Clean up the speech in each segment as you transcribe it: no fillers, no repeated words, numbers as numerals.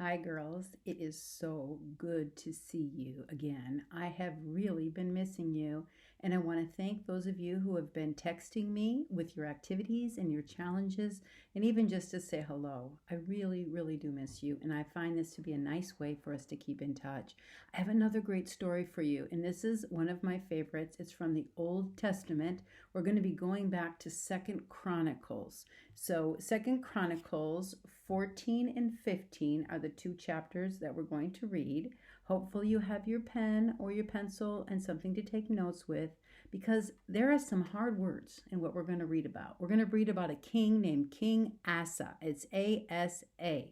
Hi, girls. It is so good to see you again. I have really been missing you, and I want to thank those of you who have been texting me with your activities and your challenges, and even just to say hello. I really, really do miss you, and I find this to be a nice way for us to keep in touch. I have another great story for you, and this is one of my favorites. It's from the Old Testament. We're going to be going back to Second Chronicles. So, Second Chronicles 14 and 15 are the two chapters that we're going to read. Hopefully, you have your pen or your pencil and something to take notes with because there are some hard words in what we're going to read about. We're going to read about a king named King Asa. It's ASA.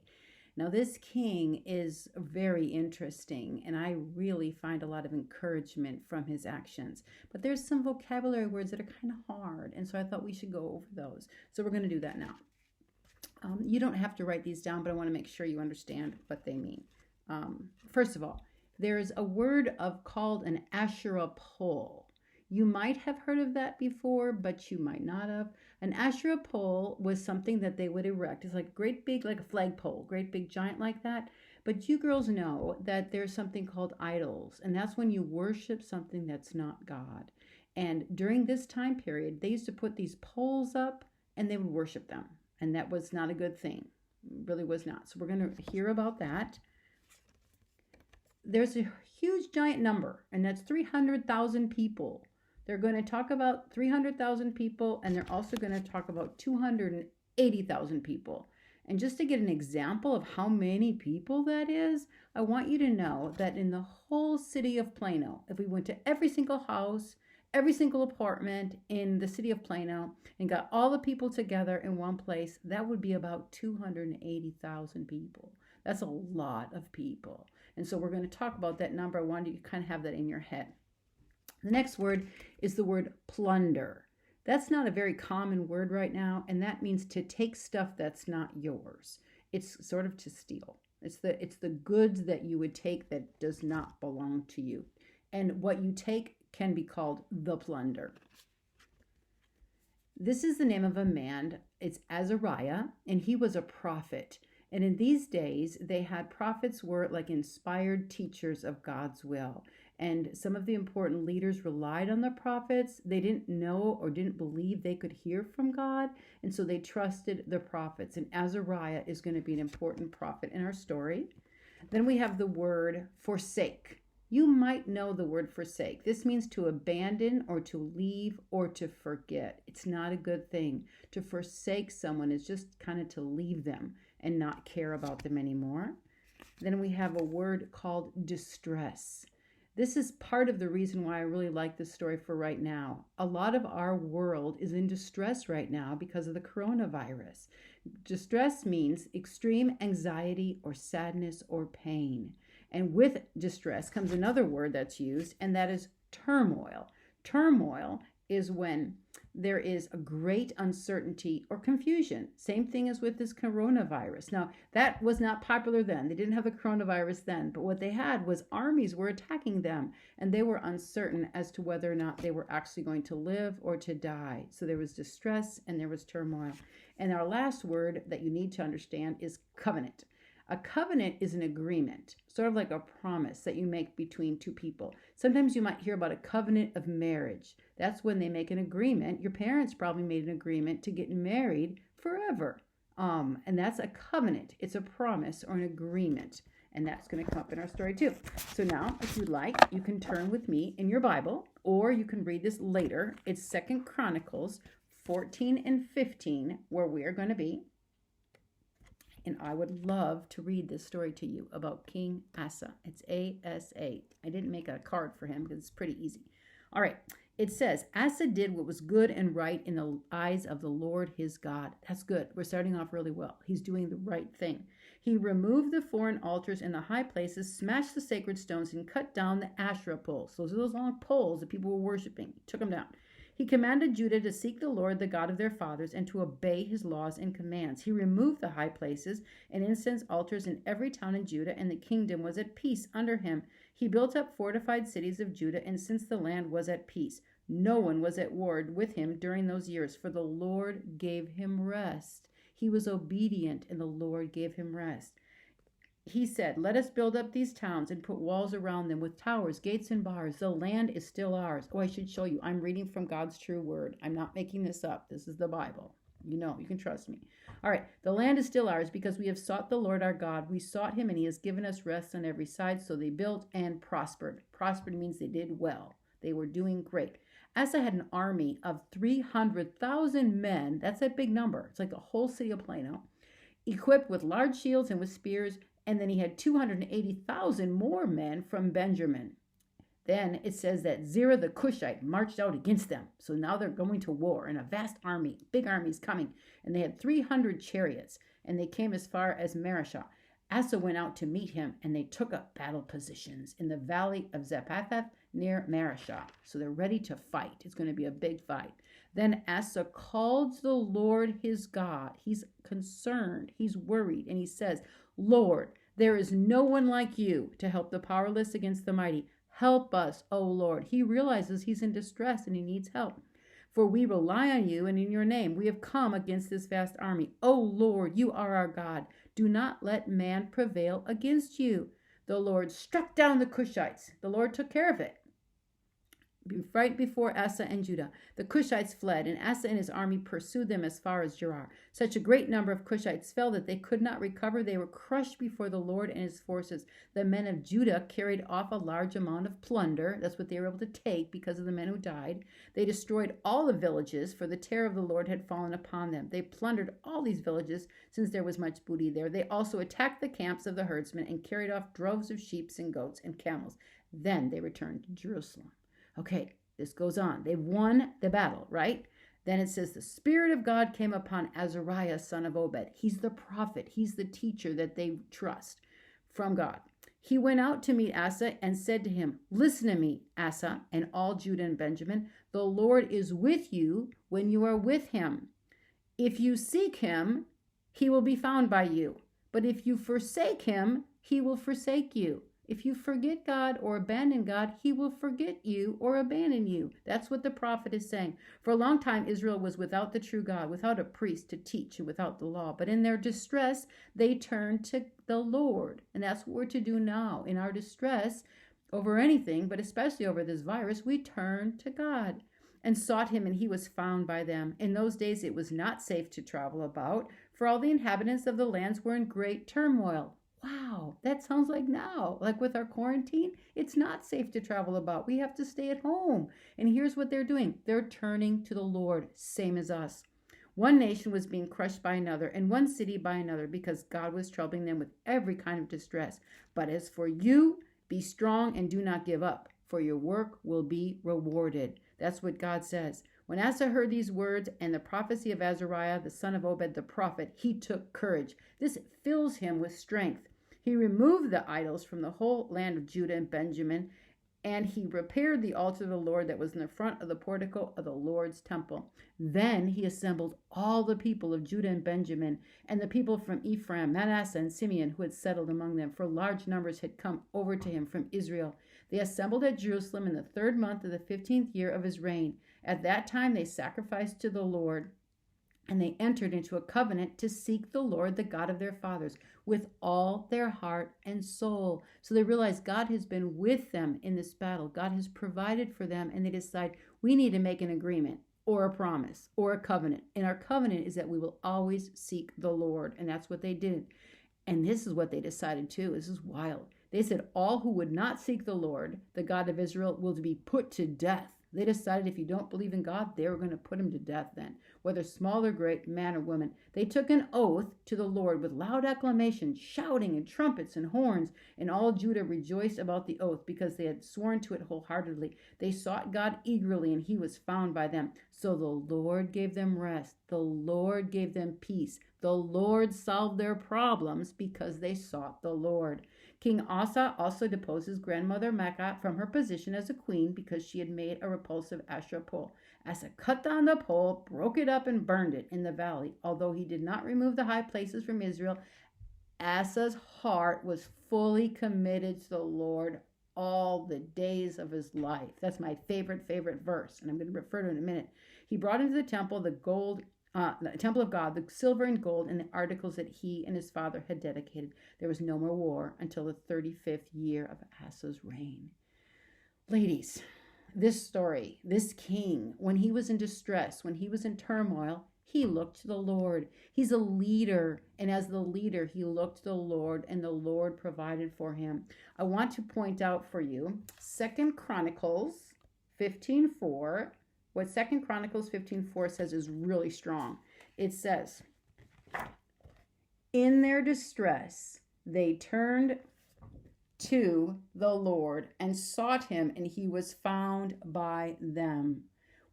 Now, this king is very interesting, and I really find a lot of encouragement from his actions. But there's some vocabulary words that are kind of hard, and so I thought we should go over those. So we're going to do that now. You don't have to write these down, but I want to make sure you understand what they mean. First of all, there's a word called an Asherah pole. You might have heard of that before, but you might not have. An Asherah pole was something that they would erect. It's like great big, like a flagpole, great big giant like that. But you girls know that there's something called idols, and that's when you worship something that's not God. And during this time period, they used to put these poles up and they would worship them. And that was not a good thing. It really was not. So we're going to hear about that. There's a huge giant number, and that's 300,000 people. They're going to talk about 300,000 people, and they're also going to talk about 280,000 people. And just to get an example of how many people that is, I want you to know that in the whole city of Plano, if we went to every single house, every single apartment in the city of Plano and got all the people together in one place, that would be about 280,000 people. That's a lot of people. And so we're going to talk about that number. I wanted you to kind of have that in your head. The next word is the word plunder. That's not a very common word right now, and that means to take stuff that's not yours. It's sort of to steal. It's the goods that you would take that does not belong to you. And what you take can be called the plunder. This is the name of a man. It's Azariah, and he was a prophet. And in these days, they had prophets were like inspired teachers of God's will. And some of the important leaders relied on the prophets. They didn't know or didn't believe they could hear from God. And so they trusted the prophets. And Azariah is going to be an important prophet in our story. Then we have the word forsake. You might know the word forsake. This means to abandon or to leave or to forget. It's not a good thing. To forsake someone is just kind of to leave them and not care about them anymore. Then we have a word called distress. This is part of the reason why I really like this story for right now. A lot of our world is in distress right now because of the coronavirus. Distress means extreme anxiety or sadness or pain. And with distress comes another word that's used, and that is turmoil. Turmoil is when there is a great uncertainty or confusion. Same thing as with this coronavirus. Now, that was not popular then. They didn't have the coronavirus then, but what they had was armies were attacking them, and they were uncertain as to whether or not they were actually going to live or to die. So there was distress and there was turmoil. And our last word that you need to understand is covenant. A covenant is an agreement, sort of like a promise that you make between two people. Sometimes you might hear about a covenant of marriage. That's when they make an agreement. Your parents probably made an agreement to get married forever. And that's a covenant. It's a promise or an agreement. And that's going to come up in our story too. So now, if you'd like, you can turn with me in your Bible, or you can read this later. It's Second Chronicles 14 and 15, where we are going to be. And I would love to read this story to you about King Asa. It's A-S-A. I didn't make a card for him because it's pretty easy. All right. It says, Asa did what was good and right in the eyes of the Lord his God. That's good. We're starting off really well. He's doing the right thing. He removed the foreign altars in the high places, smashed the sacred stones, and cut down the Asherah poles. Those are those long poles that people were worshiping. He took them down. He commanded Judah to seek the Lord, the God of their fathers, and to obey his laws and commands. He removed the high places and incense altars in every town in Judah, and the kingdom was at peace under him. He built up fortified cities of Judah, and since the land was at peace, no one was at war with him during those years, for the Lord gave him rest. He was obedient, and the Lord gave him rest. he said, "Let us build up these towns and put walls around them with towers, gates, and bars. The land is still ours." Oh, I should show you. I'm reading from God's true word. I'm not making this up. This is the Bible. You can trust me. All right. The land is still ours because we have sought the Lord our God. We sought him and he has given us rest on every side. So they built and prospered. Prospered means they did well. They were doing great. Asa had an army of 300,000 men. That's a big number. It's like the whole city of Plano, equipped with large shields and with spears. And then he had 280,000 more men from Benjamin. Then it says that Zerah the Cushite marched out against them. So now they're going to war, and a vast army, big army is coming. And they had 300 chariots, and they came as far as Marishah. Asa went out to meet him, and they took up battle positions in the valley of Zephathah near Marishah. So they're ready to fight. It's going to be a big fight. Then Asa called the Lord his God. He's concerned. He's worried. And he says, "Lord, there is no one like you to help the powerless against the mighty. Help us, O Lord." He realizes he's in distress and he needs help. "For we rely on you, and in your name we have come against this vast army. O Lord, you are our God. Do not let man prevail against you." The Lord struck down the Cushites. The Lord took care of it. Right before Asa and Judah, the Cushites fled, and Asa and his army pursued them as far as Gerar. Such a great number of Cushites fell that they could not recover. They were crushed before the Lord and his forces. The men of Judah carried off a large amount of plunder. That's what they were able to take because of the men who died. They destroyed all the villages, for the terror of the Lord had fallen upon them. They plundered all these villages, since there was much booty there. They also attacked the camps of the herdsmen and carried off droves of sheep and goats and camels. Then they returned to Jerusalem. Okay, this goes on. They've won the battle, right? Then it says the Spirit of God came upon Azariah, son of Obed. He's the prophet. He's the teacher that they trust from God. He went out to meet Asa and said to him, "Listen to me, Asa, and all Judah and Benjamin. The Lord is with you when you are with him. If you seek him, he will be found by you. But if you forsake him, he will forsake you. If you forget God or abandon God, he will forget you or abandon you." That's what the prophet is saying. For a long time, Israel was without the true God, without a priest to teach, and without the law. But in their distress, they turned to the Lord. And that's what we're to do now. In our distress over anything, but especially over this virus, we turn to God and sought him, and he was found by them. In those days, it was not safe to travel about, for all the inhabitants of the lands were in great turmoil. Wow, that sounds like now, like with our quarantine, it's not safe to travel about. We have to stay at home. And here's what they're doing. They're turning to the Lord, same as us. One nation was being crushed by another, and one city by another, because God was troubling them with every kind of distress. But as for you, be strong and do not give up, for your work will be rewarded. That's what God says. When Asa heard these words and the prophecy of Azariah, the son of Obed the prophet, he took courage. This fills him with strength. He removed the idols from the whole land of Judah and Benjamin, and he repaired the altar of the Lord that was in the front of the portico of the Lord's temple. Then he assembled all the people of Judah and Benjamin, and the people from Ephraim, Manasseh, and Simeon who had settled among them, for large numbers had come over to him from Israel. They assembled at Jerusalem in the 3rd month of the 15th year of his reign. At that time they sacrificed to the Lord, and they entered into a covenant to seek the Lord, the God of their fathers, with all their heart and soul. So they realize God has been with them in this battle. God has provided for them, and they decide we need to make an agreement or a promise or a covenant. And our covenant is that we will always seek the Lord, and that's what they did. And this is what they decided too. This is wild. They said all who would not seek the Lord, the God of Israel, will be put to death. They decided if you don't believe in God, they were going to put him to death then, whether small or great, man or woman. They took an oath to the Lord with loud acclamation, shouting and trumpets and horns, and all Judah rejoiced about the oath because they had sworn to it wholeheartedly. They sought God eagerly, and he was found by them. So the Lord gave them rest. The Lord gave them peace. The Lord solved their problems because they sought the Lord. King Asa also deposed his grandmother Maacah from her position as a queen because she had made a repulsive Asherah pole. Asa cut down the pole, broke it up, and burned it in the valley. Although he did not remove the high places from Israel, Asa's heart was fully committed to the Lord all the days of his life. That's my favorite verse, and I'm going to refer to it in a minute. He brought into the temple the gold the temple of God, the silver and gold, and the articles that he and his father had dedicated. There was no more war until the 35th year of Asa's reign. Ladies, this story, this king, when he was in distress, when he was in turmoil, he looked to the Lord. He's a leader, and as the leader, he looked to the Lord, and the Lord provided for him. I want to point out for you 2 Chronicles 15:4. What 2 Chronicles 15:4 says is really strong. It says, in their distress, they turned to the Lord and sought him, and he was found by them.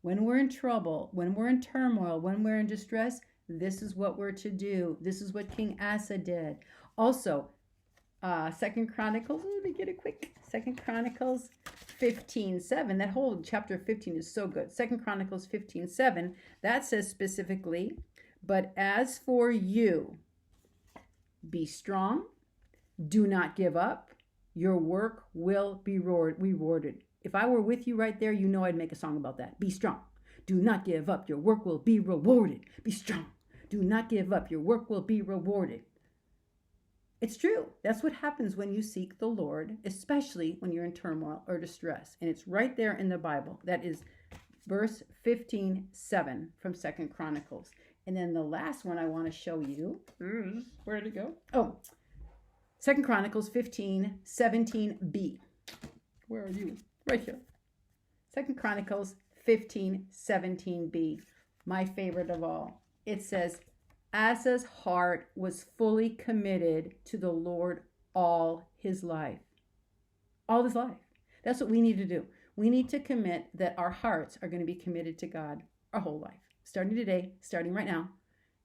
When we're in trouble, when we're in turmoil, when we're in distress, this is what we're to do. This is what King Asa did. Also, 2 Chronicles, let me get it quick. 2 Chronicles 15:7. That whole chapter 15 is so good. 2 Chronicles 15:7, that says specifically, but as for you, be strong, do not give up. Your work will be rewarded. If I were with you right there, you know I'd make a song about that. Be strong. Do not give up. Your work will be rewarded. Be strong. Do not give up. Your work will be rewarded. It's true. That's what happens when you seek the Lord, especially when you're in turmoil or distress. And it's right there in the Bible. That is verse 15:7 from 2 Chronicles. And then the last one I want to show you is, where'd it go? Oh, 2 Chronicles 15:17b. Where are you? Right here. 2 Chronicles 15:17b. My favorite of all. It says, Asa's heart was fully committed to the Lord all his life. All his life. That's what we need to do. We need to commit that our hearts are going to be committed to God our whole life. Starting today, starting right now,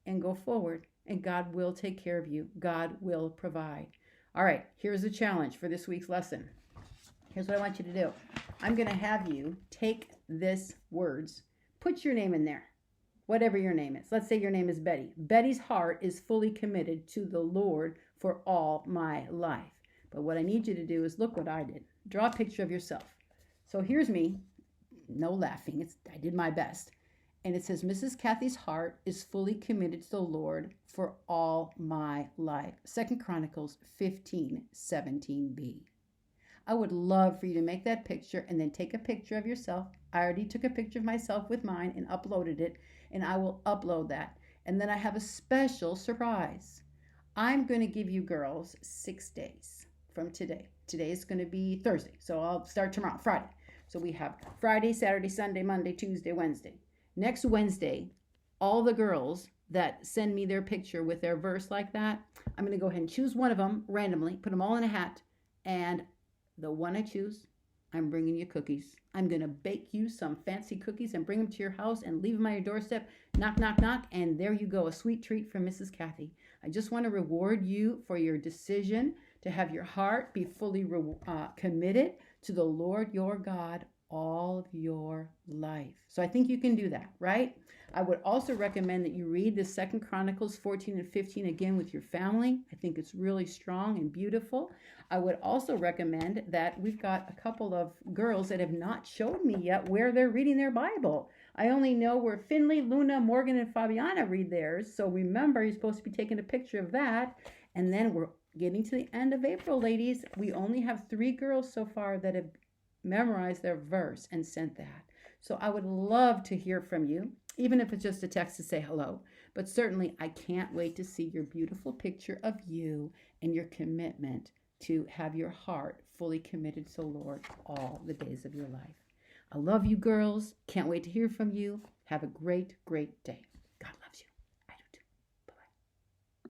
and go forward. And God will take care of you. God will provide. All right, here's the challenge for this week's lesson. Here's what I want you to do. I'm going to have you take this words, put your name in there, whatever your name is. Let's say your name is Betty. Betty's heart is fully committed to the Lord for all my life. But what I need you to do is look what I did. Draw a picture of yourself. So here's me. No laughing. I did my best. And it says, Mrs. Kathy's heart is fully committed to the Lord for all my life. 2 Chronicles 15:17b. I would love for you to make that picture and then take a picture of yourself. I already took a picture of myself with mine and uploaded it, and I will upload that. And then I have a special surprise. I'm going to give you girls 6 days from today. Today is going to be Thursday, so I'll start tomorrow, Friday. So we have Friday, Saturday, Sunday, Monday, Tuesday, Wednesday. Next Wednesday, all the girls that send me their picture with their verse like that, I'm going to go ahead and choose one of them randomly, put them all in a hat, and the one I choose, I'm bringing you cookies. I'm going to bake you some fancy cookies and bring them to your house and leave them on your doorstep. Knock, knock, knock, and there you go, a sweet treat from Mrs. Kathy. I just want to reward you for your decision to have your heart be fully committed to the Lord your God all of your life. So I think you can do that, right? I would also recommend that you read the 2 Chronicles 14 and 15 again with your family. I think it's really strong and beautiful. I would also recommend that we've got a couple of girls that have not showed me yet where they're reading their Bible. I only know where Finley, Luna, Morgan, and Fabiana read theirs. So remember, you're supposed to be taking a picture of that. And then we're getting to the end of April, ladies. We only have 3 girls so far that have memorized their verse and sent that. So I would love to hear from you, even if it's just a text to say hello. But certainly, I can't wait to see your beautiful picture of you and your commitment to have your heart fully committed to the Lord all the days of your life. I love you, girls. Can't wait to hear from you. Have a great, great day.